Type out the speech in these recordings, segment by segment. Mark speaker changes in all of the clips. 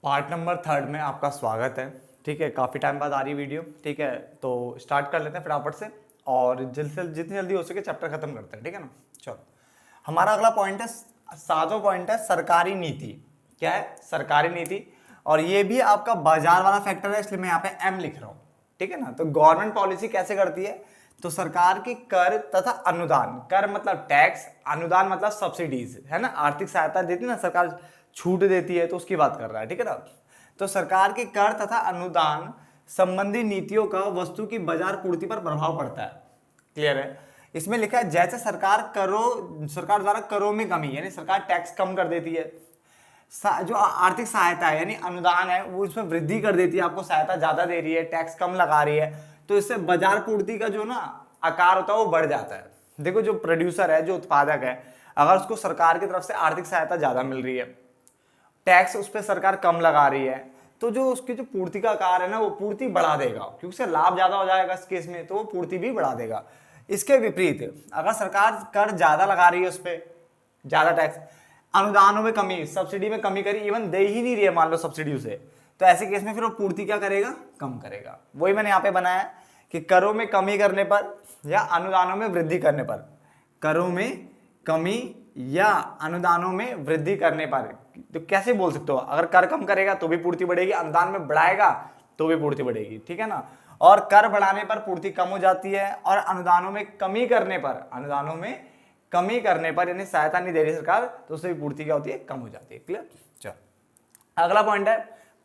Speaker 1: Part number 3 में आपका स्वागत है। ठीक है, काफ़ी टाइम बाद आ रही वीडियो। ठीक है, तो स्टार्ट कर लेते हैं फटाफट से और जल्द से जितनी जल्दी हो सके चैप्टर खत्म करते हैं। ठीक है ना, चलो। हमारा अगला पॉइंट है, 7वां पॉइंट है सरकारी नीति। क्या है? सरकारी नीति। और ये भी आपका बाजार वाला फैक्टर है, इसलिए मैं यहाँ पे एम लिख रहा हूँ। ठीक है ना, तो गवर्नमेंट पॉलिसी कैसे करती है? तो सरकार की कर तथा अनुदान, कर मतलब टैक्स, अनुदान मतलब सब्सिडीज, है ना, आर्थिक सहायता देती है ना सरकार, छूट देती है, तो उसकी बात कर रहा है। ठीक है ना, तो सरकार के कर तथा अनुदान संबंधी नीतियों का वस्तु की बाजार पूर्ति पर प्रभाव पड़ता है। क्लियर है? इसमें लिखा है जैसे सरकार द्वारा करों में कमी, यानी सरकार टैक्स कम कर देती है, जो आर्थिक सहायता है यानी अनुदान है वो इसमें वृद्धि कर देती है, आपको सहायता ज्यादा दे रही है, टैक्स कम लगा रही है, तो इससे बाजार पूर्ति का जो ना आकार होता है वो बढ़ जाता है। देखो, जो प्रोड्यूसर है, जो उत्पादक है, अगर उसको सरकार की तरफ से आर्थिक सहायता ज्यादा मिल रही है, टैक्स उस पर सरकार कम लगा रही है, तो जो उसकी जो पूर्ति का आकार है ना, वो पूर्ति बढ़ा देगा, क्योंकि उससे लाभ ज्यादा हो जाएगा इस केस में, तो वो पूर्ति भी बढ़ा देगा। इसके विपरीत अगर सरकार कर ज्यादा लगा रही है, उस पर ज्यादा टैक्स, अनुदानों में कमी, सब्सिडी में कमी करी, इवन दे ही नहीं रही है मान लो सब्सिडी उसे, तो ऐसे केस में फिर वो पूर्ति क्या करेगा? कम करेगा। वही मैंने यहाँ पे बनाया कि करों में कमी करने पर या अनुदानों में वृद्धि करने पर, करों में कमी या अनुदानों में वृद्धि करने पर, तो कैसे बोल सकते हो? अगर कर कम करेगा तो भी पूर्ति बढ़ेगी, अनुदान में बढ़ाएगा तो भी पूर्ति बढ़ेगी। ठीक है ना, और कर बढ़ाने पर पूर्ति कम हो जाती है, और अनुदानों में कमी करने पर, यानी सहायता नहीं दे रही सरकार, तो उससे भी पूर्ति क्या होती है? कम हो जाती है। क्लियर? चलो, अगला पॉइंट है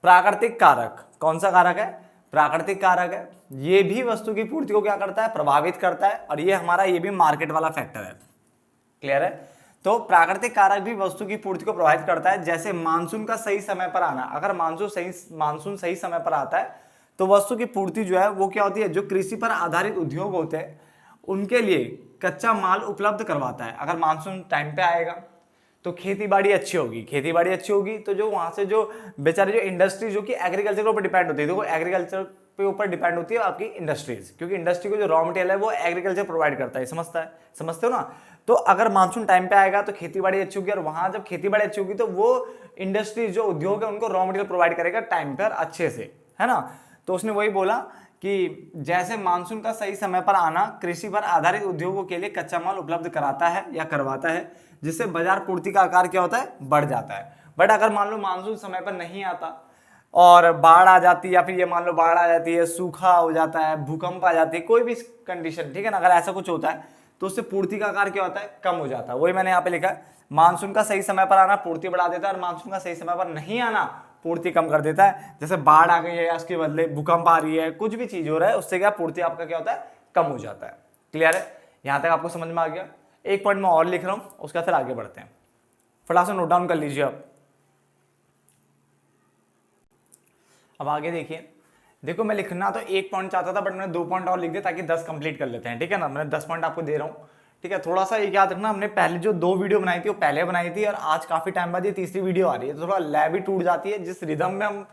Speaker 1: प्राकृतिक कारक। कौन सा कारक है? प्राकृतिक कारक है। ये भी वस्तु की पूर्ति को क्या करता है? प्रभावित करता है, और ये भी मार्केट वाला फैक्टर है। क्लियर है? तो प्राकृतिक कारक भी वस्तु की पूर्ति को प्रभावित करता है, जैसे मानसून का सही समय पर आना। अगर मानसून सही समय पर आता है तो वस्तु की पूर्ति जो है वो क्या होती है? जो कृषि पर आधारित उद्योग होते हैं उनके लिए कच्चा माल उपलब्ध करवाता है। अगर मानसून टाइम पे आएगा तो खेती बाड़ी अच्छी होगी, तो जो वहां से जो बेचारे जो इंडस्ट्री जो कि एग्रीकल्चर के ऊपर डिपेंड होती है, देखो एग्रीकल्चर पे ऊपर डिपेंड होती है आपकी इंडस्ट्रीज, क्योंकि इंडस्ट्री को जो रॉ मटेरियल है वो एग्रीकल्चर प्रोवाइड करता है। समझते हो ना? तो अगर मानसून टाइम पे आएगा तो खेती बाड़ी अच्छी होगी, और वहां जब खेती बाड़ी अच्छी होगी तो वो इंडस्ट्रीज जो उद्योग है उनको रॉ मटेरियल प्रोवाइड करेगा टाइम पर अच्छे से, है ना। तो उसने वही बोला कि जैसे मानसून का सही समय पर आना कृषि पर आधारित उद्योगों के लिए कच्चा माल उपलब्ध कराता है या करवाता है, जिससे बाजार पूर्ति का आकार क्या होता है? बढ़ जाता है। बट अगर मान लो मानसून समय पर नहीं आता और बाढ़ आ जाती है, या फिर ये मान लो बाढ़ आ जाती है, सूखा हो जाता है, भूकंप आ जाती है, कोई भी कंडीशन, ठीक है ना, अगर ऐसा कुछ होता है तो उससे पूर्ति का आकार क्या होता है? कम हो जाता है। वही मैंने यहाँ पे लिखा है, मानसून का सही समय पर आना पूर्ति बढ़ा देता है, और मानसून का सही समय पर नहीं आना पूर्ति कम कर देता है। जैसे बाढ़ आ गई है या उसके बदले भूकंप आ रही है, कुछ भी चीज हो रहा है, उससे क्या पूर्ति आपका क्या होता है? कम हो जाता है। क्लियर है? यहां तक आपको समझ में आ गया? एक पॉइंट में और लिख रहा हूं, उसका फिर आगे बढ़ते हैं। फटाफट से नोट डाउन कर लीजिए आप। अब आगे देखिए, देखो मैं लिखना तो एक पॉइंट चाहता था, बट मैंने 2 पॉइंट और लिख दिया ताकि 10 कंप्लीट कर लेते हैं। ठीक है ना, मैंने 10 पॉइंट आपको दे रहा हूँ। ठीक है, थोड़ा सा याद रखना, हमने पहले जो 2 वीडियो बनाई थी वो पहले बनाई थी, और आज काफी टाइम बाद ये तीसरी वीडियो आ रही है, तो थोड़ा लैब भी टूट जाती है, जिस रिदम में हम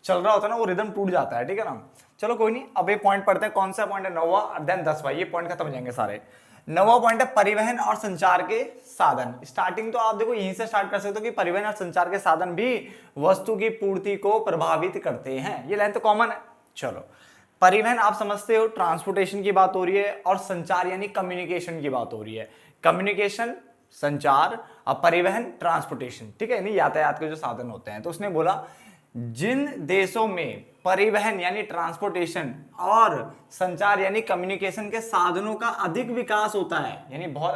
Speaker 1: चल रहा होता है ना वो रिदम टूट जाता है। ठीक है ना, चलो कोई नहीं। अब ये पॉइंट पढ़ते हैं, कौन सा पॉइंट है? 9वां, देन 10वां, ये पॉइंट खत्म हो जाएंगे सारे। 9वां पॉइंट है परिवहन और संचार के साधन। स्टार्टिंग तो आप देखो यहीं से स्टार्ट कर सकते हो कि परिवहन और संचार के साधन भी वस्तु की पूर्ति को प्रभावित करते हैं। ये लाइन तो कॉमन है। चलो, परिवहन आप समझते हो, ट्रांसपोर्टेशन की बात हो रही है, और संचार यानी कम्युनिकेशन की बात हो रही है। कम्युनिकेशन संचार, और परिवहन ट्रांसपोर्टेशन। ठीक है, नहीं यातायात के जो साधन होते हैं। तो उसने बोला जिन देशों में परिवहन यानी ट्रांसपोर्टेशन और संचार यानी कम्युनिकेशन के साधनों का अधिक विकास होता है, यानी बहुत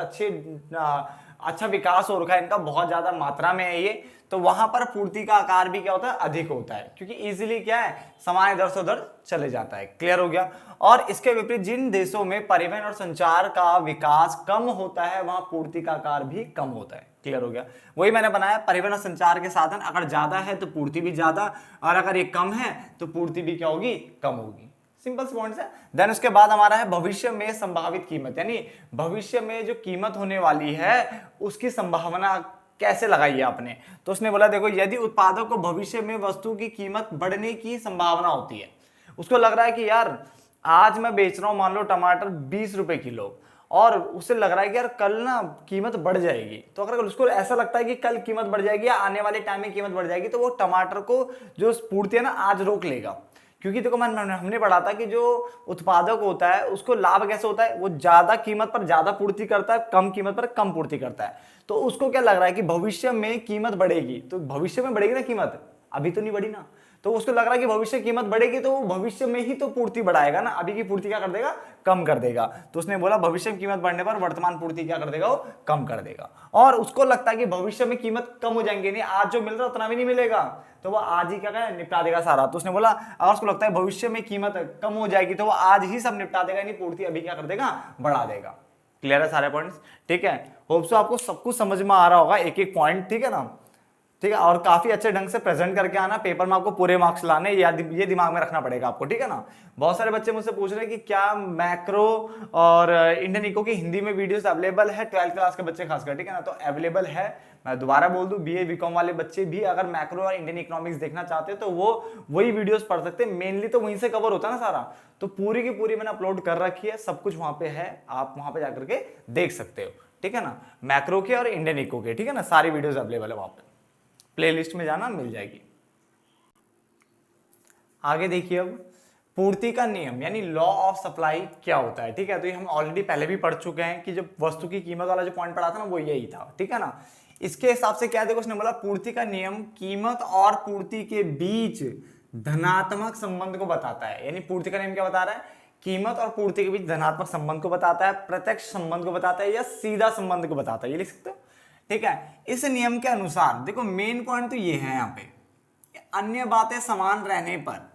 Speaker 1: अच्छा विकास हो रखा है इनका, बहुत ज्यादा मात्रा में है ये, तो वहां पर पूर्ति का आकार भी क्या होता है? अधिक होता है, क्योंकि इजीली क्या है? सामान इधर से उधर चले जाता है। क्लियर हो गया? और इसके विपरीत जिन देशों में परिवहन और संचार का विकास कम होता है वहां पूर्ति का आकार भी कम होता है। क्लियर हो गया? वही मैंने बनाया, परिवहन और संचार के साधन अगर ज्यादा है तो पूर्ति भी ज्यादा, और अगर ये कम है तो पूर्ति भी क्या होगी? कम होगी। सिंपल पॉइंट्स है। देन उसके बाद हमारा है भविष्य में संभावित कीमत, यानी भविष्य में जो कीमत होने वाली है उसकी संभावना कैसे लगाई है आपने। तो उसने बोला देखो, यदि उत्पादक को भविष्य में वस्तु की कीमत बढ़ने की संभावना होती है, उसको लग रहा है कि यार आज मैं बेच रहा हूं मान लो टमाटर 20 रुपए किलो, और उसे लग रहा है कि यार कल ना कीमत बढ़ जाएगी, तो अगर उसको ऐसा लगता है कि कल कीमत बढ़ जाएगी या आने वाले टाइम में कीमत बढ़ जाएगी, तो वो टमाटर को जो पूर्ति है ना आज रोक लेगा। क्योंकि देखो हमने पढ़ा था कि जो उत्पादक होता है उसको लाभ कैसे होता है, वो ज्यादा कीमत पर ज्यादा पूर्ति करता है, कम कीमत पर कम पूर्ति करता है। तो उसको क्या लग रहा है कि भविष्य में कीमत बढ़ेगी, तो भविष्य में बढ़ेगी ना कीमत, अभी तो नहीं बढ़ी ना, तो उसको लग रहा है कि भविष्य कीमत बढ़ेगी, तो वो भविष्य में ही तो पूर्ति बढ़ाएगा ना, अभी की पूर्ति क्या कर देगा, कम कर देगा। तो उसने बोला भविष्य में कीमत बढ़ने पर वर्तमान पूर्ति क्या कर देगा, वो कम कर देगा। और उसको लगता है कि भविष्य में कीमत कम हो जाएंगे, नहीं आज जो मिल रहा है उतना भी नहीं मिलेगा, तो वो आज ही क्या निपटा देगा सारा। तो उसने बोला अगर उसको लगता है भविष्य में कीमत कम हो जाएगी तो वो आज ही सब निपटा देगा, नहीं पूर्ति अभी क्या कर देगा, बढ़ा देगा। क्लियर है सारे पॉइंट्स, ठीक है। होप सो आपको सब कुछ समझ में आ रहा होगा, एक एक पॉइंट, ठीक है ना, ठीक है। और काफी अच्छे ढंग से प्रेजेंट करके आना, पेपर में आपको पूरे मार्क्स लाने, ये दिमाग में रखना पड़ेगा आपको, ठीक है ना। बहुत सारे बच्चे मुझसे पूछ रहे हैं कि क्या मैक्रो और इंडियन इको की हिंदी में वीडियोस अवेलेबल है 12th क्लास के बच्चे खासकर, ठीक है ना। तो अवेलेबल है, मैं दोबारा बोल दूं, बीए बीकॉम वाले बच्चे भी अगर मैक्रो और इंडियन इकोनॉमिक्स देखना चाहते हैं तो वो वही वीडियोस पढ़ सकते हैं, मेनली तो वहीं से कवर होता है ना सारा। तो पूरी की पूरी मैंने अपलोड कर रखी है, सब कुछ वहां पे है, आप वहां पे जाकर के देख सकते हो, ठीक है ना। मैक्रो के और इंडियन इको के, ठीक है ना, सारी वीडियोस अवेलेबल है वहां पे, प्लेलिस्ट में जाना मिल जाएगी। आगे देखिए अब पूर्ति का नियम यानी लॉ ऑफ सप्लाई क्या होता है, ठीक है। तो ये हम ऑलरेडी पहले भी पढ़ चुके हैं कि जब वस्तु की कीमत वाला जो पॉइंट पढ़ा था ना वो यही था, ठीक है ना। इसके हिसाब से क्या देखो, उसने बोला पूर्ति का नियम कीमत और पूर्ति के बीच धनात्मक संबंध को बताता है। यानी पूर्ति का नियम क्या बता रहा है, कीमत और पूर्ति के बीच धनात्मक संबंध को बताता है, प्रत्यक्ष संबंध को बताता है या सीधा संबंध को बताता है, ये लिख सकते हो, ठीक है। इस नियम के अनुसार देखो मेन पॉइंट तो ये है यहाँ पे, अन्य बातें समान रहने पर,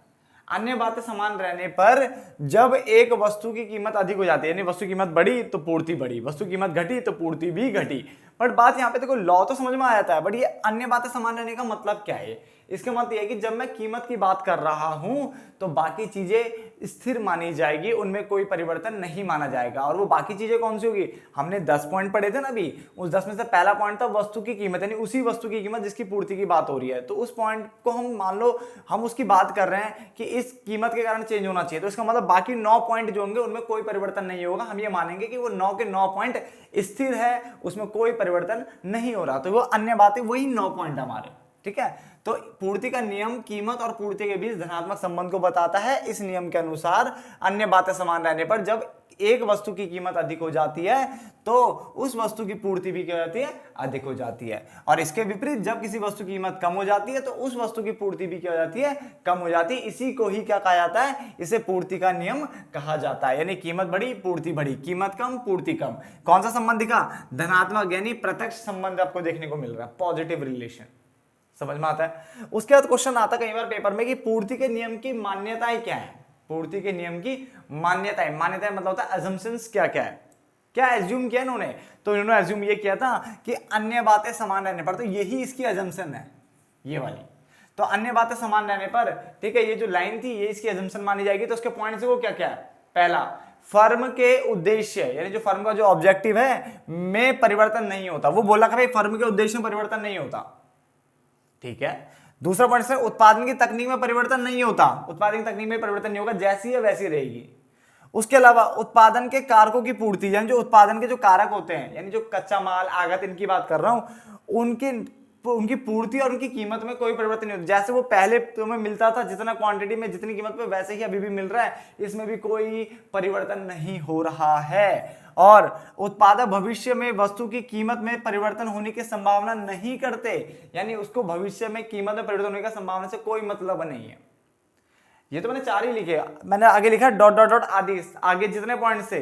Speaker 1: अन्य बातें समान रहने पर जब एक वस्तु की कीमत अधिक हो जाती है, यानी वस्तु की कीमत बढ़ी तो पूर्ति बढ़ी, वस्तु की कीमत घटी तो पूर्ति भी घटी। बट बात यहाँ पे देखो लॉ तो समझ में आ जाता है, बट ये अन्य बातें समान रहने का मतलब क्या है, इसका मतलब यह है कि जब मैं कीमत की बात कर रहा हूं तो बाकी चीजें स्थिर मानी जाएगी, उनमें कोई परिवर्तन नहीं माना जाएगा। और वो बाकी चीजें कौन सी होगी, हमने 10 पॉइंट पढ़े थे ना अभी, उस 10 में से पहला पॉइंट था वस्तु की कीमत, यानी उसी वस्तु की कीमत जिसकी पूर्ति की बात हो रही है। तो उस पॉइंट को हम मान लो हम उसकी बात कर रहे हैं कि इस कीमत के कारण चेंज होना चाहिए, तो इसका मतलब बाकी 9 पॉइंट जो होंगे उनमें कोई परिवर्तन नहीं होगा, हम ये मानेंगे कि वो 9 के 9 पॉइंट स्थिर है, उसमें कोई परिवर्तन नहीं हो रहा। तो वो अन्य बातें वही 9 पॉइंट हमारे, ठीक है। तो पूर्ति का नियम कीमत और पूर्ति के बीच धनात्मक संबंध को बताता है। इस नियम के अनुसार अन्य बातें समान रहने पर जब एक वस्तु की कीमत अधिक हो जाती है तो उस वस्तु की पूर्ति भी क्या हो जाती है, अधिक हो जाती है। और इसके विपरीत जब किसी वस्तु की कीमत कम हो जाती है तो उस वस्तु की पूर्ति भी क्या हो जाती है, कम हो जाती है। इसी को ही क्या कहा जाता है, इसे पूर्ति का नियम कहा जाता है। यानी कीमत बढ़ी पूर्ति बढ़ी, कीमत कम पूर्ति कम। कौन सा संबंध दिखा, धनात्मक यानी प्रत्यक्ष संबंध आपको देखने को मिल रहा है, पॉजिटिव रिलेशन, समझ में आता है। उसके बाद क्वेश्चन आता है कई बार पेपर में कि पूर्ति के नियम की मान्यताएं क्या है, पूर्ति के नियम की मान्यताएं, मान्यताएं मतलब होता है assumptions क्या क्या है, क्या एज्यूम किया इन्होंने, तो इन्होंने एज्यूम ये किया था कि अन्य बातें समान रहने पर, तो यही इसकी assumption है ये वाली, तो अन्य बातें समान रहने पर, ठीक है, ये जो लाइन थी ये इसकी assumption मानी जाएगी। तो उसके पॉइंट से वो क्या क्या है, पहला फर्म के उद्देश्य यानी जो फर्म का जो ऑब्जेक्टिव है में परिवर्तन नहीं होता, वो बोला कि भाई फर्म के उद्देश्य में परिवर्तन नहीं होता, ठीक है। दूसरा पॉइंट से उत्पादन की तकनीक में परिवर्तन नहीं होता, उत्पादन की तकनीक में परिवर्तन नहीं होगा, जैसी है वैसी रहेगी। उसके अलावा उत्पादन के कारकों की पूर्ति यानी जो उत्पादन के जो कारक होते हैं, यानी जो कच्चा माल आगत इनकी बात कर रहा हूं, उनकी पूर्ति और उनकी कीमत में कोई परिवर्तन नहीं होता। जैसे वो पहले तुम्हें मिलता था जितना क्वांटिटी में जितनी कीमत पे, वैसे ही अभी भी मिल रहा है, इसमें भी कोई परिवर्तन नहीं हो रहा है। और उत्पादक भविष्य में वस्तु की कीमत में परिवर्तन होने की संभावना नहीं करते, यानी उसको भविष्य में कीमत में परिवर्तन होने की संभावना से कोई मतलब नहीं है। ये तो मैंने 4 ही लिखे, मैंने आगे लिखा डॉट डॉट डॉट आदि, आगे जितने पॉइंट से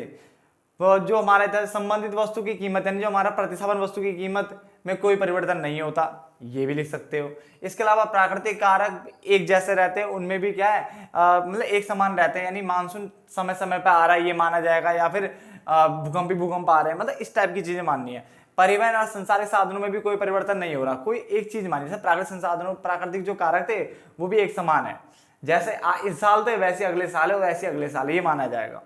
Speaker 1: जो हमारे था संबंधित वस्तु की कीमत यानी जो हमारा प्रतिस्थापन वस्तु की कीमत में कोई परिवर्तन नहीं होता, ये भी लिख सकते हो। इसके अलावा प्राकृतिक कारक एक जैसे रहते हैं, उनमें भी क्या है मतलब एक समान रहते हैं, यानी मानसून समय समय पर आ रहा है ये माना जाएगा, या फिर भूकंप आ रहे हैं, मतलब इस टाइप की चीजें माननी है। परिवहन और संसारिक साधनों में भी कोई परिवर्तन नहीं हो रहा, कोई एक चीज मानी, जैसे प्राकृतिक संसाधनों प्राकृतिक जो कारक थे वो भी एक समान है, जैसे इस साल तो वैसे अगले साल है, वैसे अगले साल ये माना जाएगा,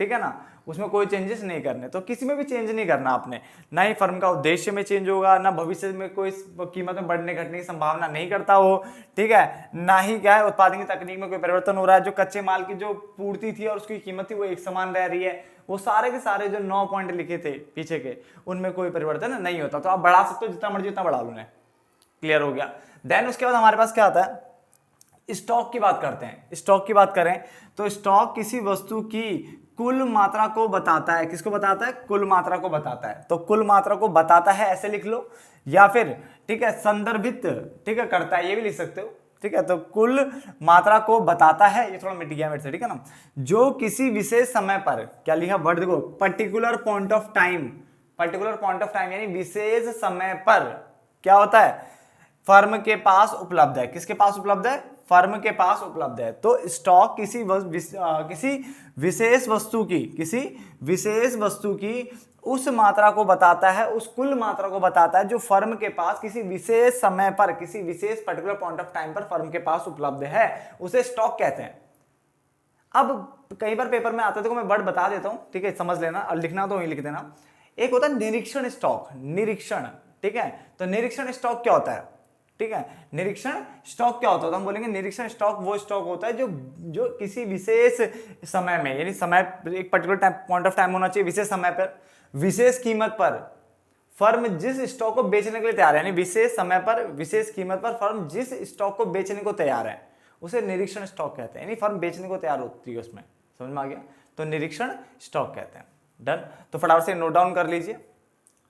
Speaker 1: ठीक है ना। उसमें कोई चेंजेस नहीं करने। तो किसी में भी चेंज नहीं करना आपने, ना ही फर्म का उद्देश्य में चेंज होगा, ना भविष्य में कोई कीमत में बढ़ने घटने की संभावना नहीं करता हो, ठीक है, ना ही क्या है उत्पादन की तकनीक में कोई परिवर्तन हो रहा है, जो कच्चे माल की जो पूर्ति थी और उसकी कीमत थी वो एक समान रह रही है। वो सारे के सारे जो 9 पॉइंट लिखे थे पीछे के, उनमें कोई परिवर्तन नहीं होता। तो आप बढ़ा सकते हो जितना मर्जी उतना बढ़ा लो। क्लियर हो गया। देन उसके बाद हमारे पास क्या आता है, स्टॉक की बात करते हैं। स्टॉक की बात करें तो स्टॉक किसी वस्तु की कुल मात्रा को बताता है। किसको बताता है? कुल मात्रा को बताता है। तो कुल मात्रा को बताता है ऐसे लिख लो, या फिर ठीक है संदर्भित, ठीक है करता है, ये भी लिख सकते हो, ठीक है। तो कुल मात्रा को बताता है, ये थोड़ा मिट गया मेरे से, ठीक है ना। जो किसी विशेष समय पर, क्या लिखा वर्ड देखो, particular point of time, particular point of time यानी विशेष समय पर क्या होता है, फर्म के पास उपलब्ध है। किसके पास उपलब्ध है? फर्म के पास उपलब्ध है। तो स्टॉक किसी विशेष वस्तु की उस मात्रा को बताता है, उस कुल मात्रा को बताता है जो फर्म के पास किसी विशेष समय पर, किसी विशेष पर्टिकुलर पॉइंट ऑफ टाइम पर फर्म के पास उपलब्ध है, उसे स्टॉक कहते हैं। अब कई बार पेपर में आता है, देखो मैं वर्ड बता देता हूं, ठीक है, समझ लेना और लिखना तो वहीं लिख देना। एक होता है निरीक्षण स्टॉक, निरीक्षण, ठीक है। तो निरीक्षण स्टॉक क्या होता है? ठीक है, निरीक्षण स्टॉक क्या होता है? तो हम बोलेंगे निरीक्षण स्टॉक वो स्टॉक होता है जो किसी विशेष समय में, यानी समय एक पर्टिकुलर पॉइंट ऑफ टाइम होना चाहिए, विशेष समय पर, विशेष कीमत पर फर्म जिस स्टॉक को बेचने के लिए तैयार है, यानी विशेष समय पर विशेष कीमत पर फर्म जिस स्टॉक को बेचने को तैयार है, उसे निरीक्षण स्टॉक कहते हैं। यानी फर्म बेचने को तैयार होती है उसमें, समझ में आ गया? तो निरीक्षण स्टॉक कहते हैं। डन। तो फटाफट से नोट डाउन कर लीजिए।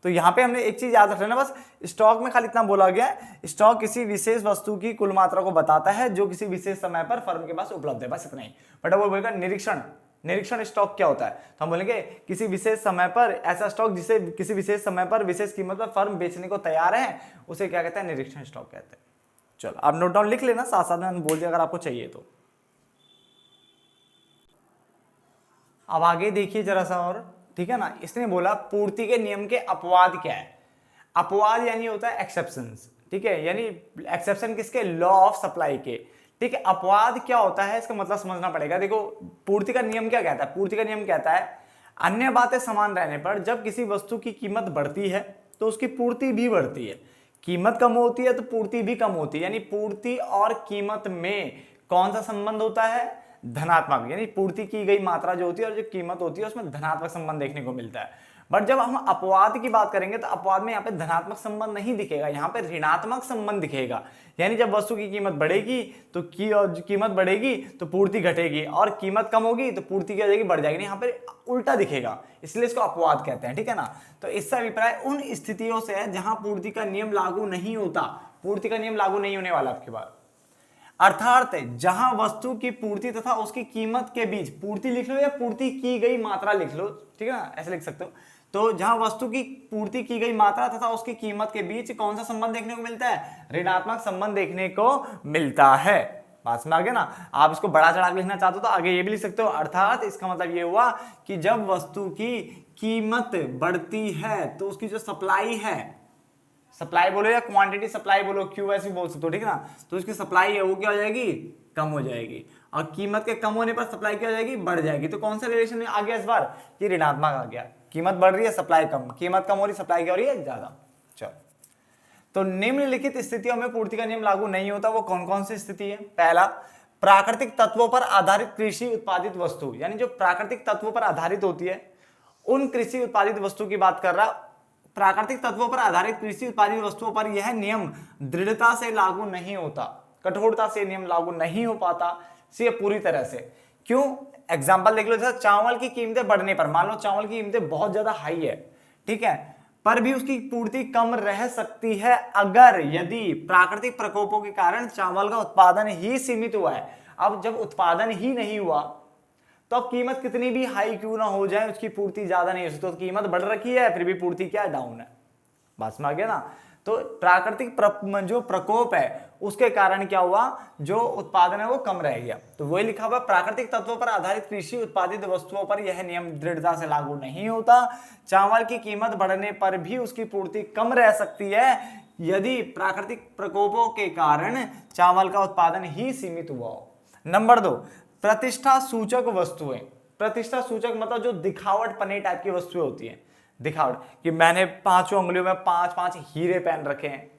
Speaker 1: तो यहां पे हमने एक चीज याद रख लेना, बस स्टॉक में खाली इतना बोला गया है, स्टॉक किसी विशेष वस्तु की कुल मात्रा को बताता है जो किसी विशेष समय पर फर्म के पास उपलब्ध है, बस इतना ही। बट वो बोलेगा निरीक्षण, निरीक्षण स्टॉक क्या होता है? तो हम बोलेंगे किसी विशेष समय पर ऐसा स्टॉक जिसे किसी विशेष समय पर विशेष कीमत पर फर्म बेचने को तैयार है, उसे क्या कहते हैं? निरीक्षण स्टॉक कहते हैं। चलो आप नोट डाउन लिख लेना, साथ साथ में बोल दिया अगर आपको चाहिए तो। अब आगे देखिए जरा सा और, ठीक है ना। इसने बोला पूर्ति के नियम के अपवाद क्या है। अपवाद यानी होता है एक्सेप्शंस, ठीक है, यानी एक्सेप्शन किसके? लॉ ऑफ सप्लाई के, ठीक है। अपवाद क्या होता है इसका मतलब समझना पड़ेगा। देखो पूर्ति का नियम क्या कहता है? पूर्ति का नियम कहता है अन्य बातें समान रहने पर जब किसी वस्तु की कीमत बढ़ती है तो उसकी पूर्ति भी बढ़ती है, कीमत कम होती है तो पूर्ति भी कम होती है। यानी पूर्ति और कीमत में कौन सा संबंध होता है? धनात्मक, यानी पूर्ति की गई मात्रा जो होती है और जो कीमत होती है उसमें धनात्मक संबंध देखने को मिलता है। बट जब हम अपवाद की बात करेंगे तो अपवाद में यहाँ पे धनात्मक संबंध नहीं दिखेगा, यहाँ पे ऋणात्मक संबंध दिखेगा। यानी जब वस्तु की कीमत बढ़ेगी तो कीमत बढ़ेगी तो पूर्ति घटेगी, और कीमत कम होगी तो पूर्ति क्या हो जाएगी? बढ़ जाएगी। यहाँ पे उल्टा दिखेगा, इसलिए इसको अपवाद कहते हैं, ठीक है ना। तो इसका अभिप्राय उन स्थितियों से है जहां पूर्ति का नियम लागू नहीं होता, पूर्ति का नियम लागू नहीं होने वाला आपके पास। अर्थात जहां वस्तु की पूर्ति तथा उसकी कीमत के बीच, पूर्ति लिख लो या पूर्ति की गई मात्रा लिख लो, ठीक है ना, ऐसे लिख सकते हो। तो जहां वस्तु की पूर्ति की गई मात्रा तथा उसकी कीमत के बीच कौन सा संबंध देखने को मिलता है? ऋणात्मक संबंध देखने को मिलता है। पास में आ गया ना। आप इसको बड़ा चढ़ा के लिखना चाहते हो तो आगे ये भी लिख सकते हो। अर्थात इसका मतलब ये हुआ कि जब वस्तु की कीमत बढ़ती है तो उसकी जो सप्लाई है, सप्लाई बोलो या क्वांटिटी सप्लाई बोलो, क्यू ऐसे बोल सकते हो, ठीक है ना। तो उसकी सप्लाई है वो क्या हो जाएगी? कम हो जाएगी, और कीमत के कम होने पर सप्लाई क्या हो जाएगी? बढ़ जाएगी। तो कौन सा रिलेशन आ गया इस बार? ये ऋणात्मक आ गया। कीमत बढ़ रही है, सप्लाई कम, कीमत कम हो रही है, सप्लाई क्या हो रही है? ज्यादा। चलो, तो निम्नलिखित स्थितियों में पूर्ति का नियम लागू नहीं होता। वो कौन कौन सी स्थिति है? पहला, प्राकृतिक तत्वों पर आधारित कृषि उत्पादित वस्तु, यानी जो प्राकृतिक तत्वों पर आधारित होती है उन कृषि उत्पादित वस्तु की बात कर रहा। प्राकृतिक तत्वों पर आधारित कृषि उत्पादित वस्तुओं पर यह नियम दृढ़ता से लागू नहीं होता, कठोरता से नियम लागू नहीं हो पाता से पूरी तरह से। क्यों? एग्जांपल देख लो, जैसे चावल की कीमतें बढ़ने पर, मान लो चावल की कीमतें बहुत ज्यादा हाई है, ठीक है, पर भी उसकी पूर्ति कम रह सकती है अगर यदि प्राकृतिक प्रकोपों के कारण चावल का उत्पादन ही सीमित हुआ है। अब जब उत्पादन ही नहीं हुआ तो अब कीमत कितनी भी हाई क्यों ना हो जाए उसकी पूर्ति ज्यादा नहीं हो सकती। तो कीमत बढ़ रखी है फिर भी पूर्ति क्या डाउन है। बात में आ गया ना। तो प्राकृतिक जो प्रकोप है उसके कारण क्या हुआ? जो उत्पादन है वो कम रह गया। तो वही लिखा हुआ, प्राकृतिक तत्वों पर आधारित कृषि उत्पादित वस्तुओं पर यह नियम दृढ़ता से लागू नहीं होता। चावल की कीमत बढ़ने पर भी उसकी पूर्ति कम रह सकती है यदि प्राकृतिक प्रकोपों के कारण चावल का उत्पादन ही सीमित हुआ हो। नंबर 2, प्रतिष्ठा सूचक वस्तुएं। प्रतिष्ठा सूचक मतलब जो दिखावट पने टाइप की वस्तुएं होती हैं, दिखावट कि मैंने 5 उंगलियों में 5 हीरे पहन रखे हैं,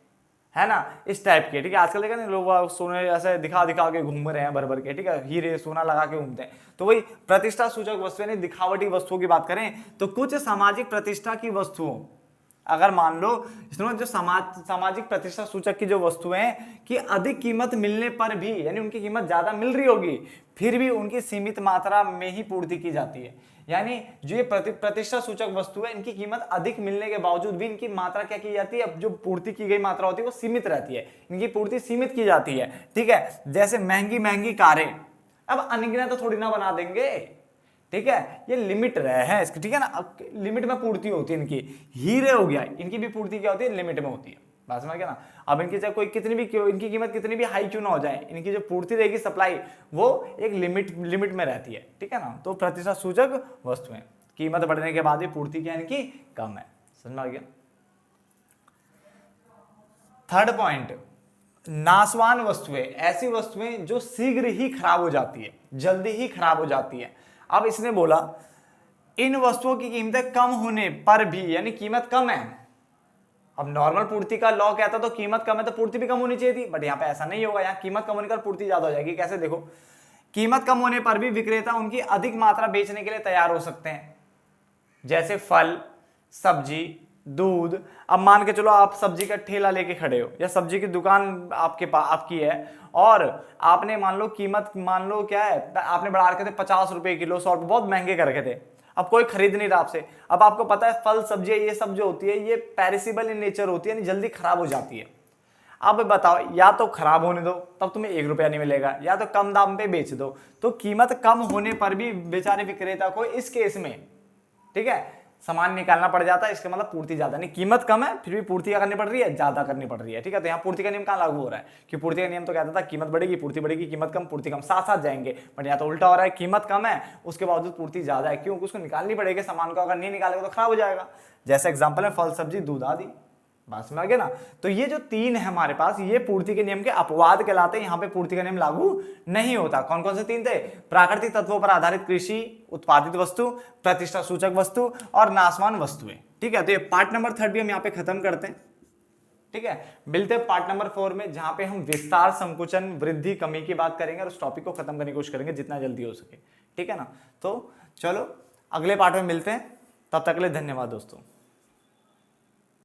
Speaker 1: है ना, इस टाइप के। ठीक है, आजकल देखा नहीं लोग सोने ऐसे दिखा दिखा के घूम रहे हैं भर भर के, ठीक है, हीरे सोना लगा के घूमते हैं। तो वही प्रतिष्ठा सूचक वस्तुएं नहीं, दिखावटी वस्तुओं की बात करें तो कुछ सामाजिक प्रतिष्ठा की वस्तुओं, अगर मान लो इसमें जो सामाजिक प्रतिष्ठा सूचक की जो वस्तुएं हैं कि अधिक कीमत मिलने पर भी, यानी उनकी कीमत ज्यादा मिल रही होगी फिर भी उनकी सीमित मात्रा में ही पूर्ति की जाती है। यानी जो ये प्रतिष्ठा सूचक वस्तु है इनकी कीमत अधिक मिलने के बावजूद भी इनकी मात्रा क्या की जाती है, अब जो पूर्ति की गई मात्रा होती है वो सीमित रहती है, इनकी पूर्ति सीमित की जाती है। ठीक है, जैसे महंगी महंगी कारें अब अनगिनत तो थोड़ी ना बना देंगे, ठीक है, ये लिमिट रहे हैं इसकी, ठीक है ना, लिमिट में पूर्ति होती है इनकी। हीरे हो गया, इनकी भी पूर्ति क्या होती है, लिमिट में होती है, बात समझ गया ना। अब इनकी चाहे कोई कितनी भी इनकी कीमत कितनी भी हाई क्यों ना हो जाए, इनकी जो पूर्ति रहेगी सप्लाई वो एक लिमिट में रहती है, ठीक है ना। तो प्रतिष्ठा सूचक वस्तुएं, कीमत बढ़ने के बाद भी पूर्ति क्या इनकी कम है, समझ में आ गया। थर्ड पॉइंट, नाशवान वस्तुएं, ऐसी वस्तुएं जो शीघ्र ही खराब हो जाती है, जल्दी ही खराब हो जाती है। अब इसने बोला इन वस्तुओं की कीमतें कम होने पर भी, यानी कीमत कम है। अब नॉर्मल पूर्ति का लॉ कहता तो कीमत कम है तो पूर्ति भी कम होनी चाहिए थी, बट यहाँ पे ऐसा नहीं होगा, यहाँ कीमत कम होने पर पूर्ति ज्यादा हो जाएगी। कैसे, देखो, कीमत कम होने पर भी विक्रेता उनकी अधिक मात्रा बेचने के लिए तैयार हो सकते हैं, जैसे फल, सब्जी, दूध। अब मान के चलो आप सब्जी का ठेला लेके खड़े हो या सब्जी की दुकान आपके पास आपकी है और आपने मान लो कीमत, मान लो क्या है, आपने बढ़ा रखे थे 50 रुपए किलो, 100 रुपए, बहुत महंगे कर रखे थे। अब कोई खरीद नहीं रहा आपसे। अब आपको पता है फल सब्जियां ये सब जो होती है ये पेरिसेबल इन नेचर होती है, यानी जल्दी खराब हो जाती है। अब बताओ, या तो खराब होने दो तब तुम्हें 1 रुपया नहीं मिलेगा, या तो कम दाम पे बेच दो। तो कीमत कम होने पर भी बेचारे विक्रेता को इस केस में, ठीक है, सामान निकालना पड़ जाता है। इसका मतलब पूर्ति ज्यादा नहीं, कीमत कम है फिर भी पूर्ति क्या करनी पड़ रही है, ज्यादा करनी पड़ रही है, ठीक है। तो यहाँ पूर्ति का नियम कहाँ लागू हो रहा है कि पूर्ति का नियम तो कहता था कीमत बढ़ेगी पूर्ति बढ़ेगी, कीमत कम पूर्ति कम, साथ साथ जाएंगे, बट यहाँ तो उल्टा हो रहा है, कीमत कम है उसके बावजूद पूर्ति ज्यादा है, क्यों, उसको निकालनी पड़ेगी सामान को, अगर नहीं निकालेगा तो खराब हो जाएगा। जैसे एग्जाम्पल है फल सब्जी दूध आदि, बात में आ गया ना। तो ये जो 3 है हमारे पास, ये पूर्ति के नियम के अपवाद कहलाते हैं, यहाँ पे पूर्ति का नियम लागू नहीं होता। कौन कौन से 3 थे, प्राकृतिक तत्वों पर आधारित कृषि उत्पादित वस्तु, प्रतिष्ठा सूचक वस्तु और नाशवान वस्तुएं, ठीक है। तो ये पार्ट नंबर 3 भी हम यहाँ पे खत्म करते हैं, ठीक है। मिलते हैं पार्ट नंबर 4 में, जहां पे हम विस्तार, संकुचन, वृद्धि, कमी की बात करेंगे और उस टॉपिक को खत्म करने की कोशिश करेंगे जितना जल्दी हो सके, ठीक है ना। तो चलो अगले पार्ट में मिलते हैं, तब तक के लिए धन्यवाद दोस्तों।